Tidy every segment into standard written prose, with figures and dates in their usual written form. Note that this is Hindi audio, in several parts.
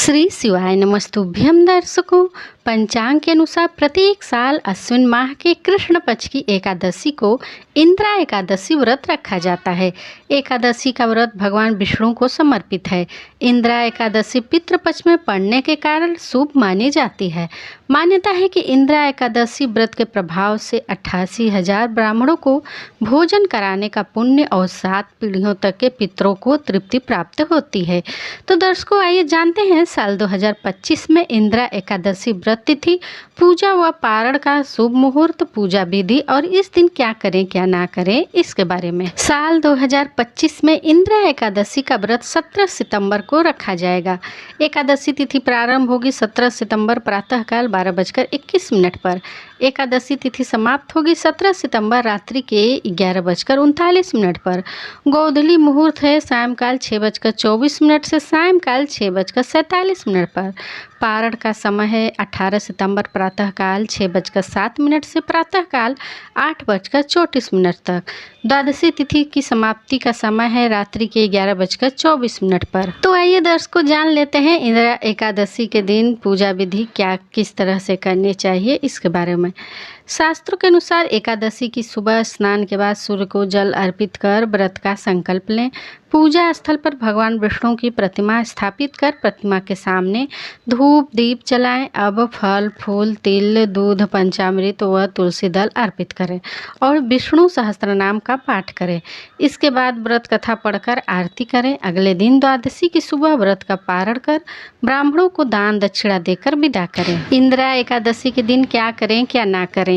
श्री शिवाय नमस्तुभ्यम दर्शकों। पंचांग के अनुसार प्रत्येक साल अश्विन माह के कृष्ण पक्ष की एकादशी को इंद्रा एकादशी व्रत रखा जाता है। एकादशी का व्रत भगवान विष्णु को समर्पित है। इंद्रा एकादशी पितृपक्ष में पड़ने के कारण शुभ मानी जाती है। मान्यता है कि इंद्रा एकादशी व्रत के प्रभाव से 88,000 ब्राह्मणों को भोजन कराने का पुण्य और 7 पीढ़ियों तक के पितरों को तृप्ति प्राप्त होती है। तो दर्शकों, आइए जानते हैं साल 2025 में इंद्रा एकादशी व्रत तिथि, पूजा व पारण का शुभ मुहूर्त, पूजा विधि और इस दिन क्या करें क्या ना करें इसके बारे में। साल 2025 में इंद्रा एकादशी का व्रत 17 सितंबर को रखा जाएगा। एकादशी तिथि प्रारंभ होगी 17 सितंबर प्रातःकाल 12:21 पर। एकादशी तिथि समाप्त होगी 17 सितंबर रात्रि के 11:39 पर। गोधूली मुहूर्त है सायंकाल 6:24 से सायंकाल 6:47 पर। पारण का समय है 18 सितंबर प्रातःकाल 6:07 से प्रातःकाल 8:34 तक। द्वादशी तिथि की समाप्ति का समय है रात्रि के 11:24 पर। तो आइए दर्शकों, जान लेते हैं इंद्रा एकादशी के दिन पूजा विधि क्या किस तरह से करनी चाहिए इसके बारे में। शास्त्रों के अनुसार एकादशी की सुबह स्नान के बाद सूर्य को जल अर्पित कर व्रत का संकल्प लें। पूजा स्थल पर भगवान विष्णु की प्रतिमा स्थापित कर प्रतिमा के सामने धूप दीप जलाएं। अब फल फूल तिल दूध पंचामृत व तुलसी दल अर्पित करें और विष्णु सहस्त्रनाम का पाठ करें। इसके बाद व्रत कथा पढ़कर आरती करें। अगले दिन द्वादशी की सुबह व्रत का पारण कर ब्राह्मणों को दान दक्षिणा देकर विदा करें। इंद्रा एकादशी के दिन क्या करें क्या ना करें।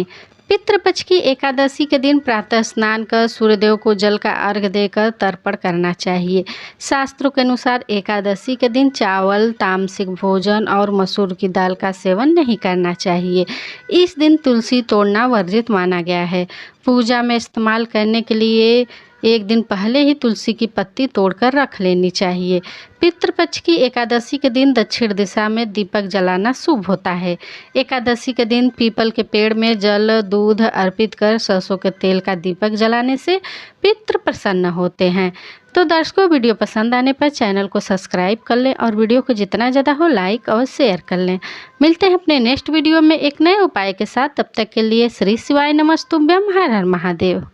पितृपक्ष की एकादशी के दिन प्रातः स्नान कर सूर्यदेव को जल का अर्घ्य देकर तर्पण करना चाहिए। शास्त्रों के अनुसार एकादशी के दिन चावल तामसिक भोजन और मसूर की दाल का सेवन नहीं करना चाहिए। इस दिन तुलसी तोड़ना वर्जित माना गया है। पूजा में इस्तेमाल करने के लिए एक दिन पहले ही तुलसी की पत्ती तोड़कर रख लेनी चाहिए। पितृपक्ष की एकादशी के दिन दक्षिण दिशा में दीपक जलाना शुभ होता है। एकादशी के दिन पीपल के पेड़ में जल दूध अर्पित कर सरसों के तेल का दीपक जलाने से पितृ प्रसन्न होते हैं। तो दर्शकों, वीडियो पसंद आने पर चैनल को सब्सक्राइब कर लें और वीडियो को जितना ज़्यादा हो लाइक और शेयर कर लें। मिलते हैं अपने नेक्स्ट वीडियो में एक नए उपाय के साथ। तब तक के लिए श्री शिवाय नमस्तुभ्यम। हर हर महादेव।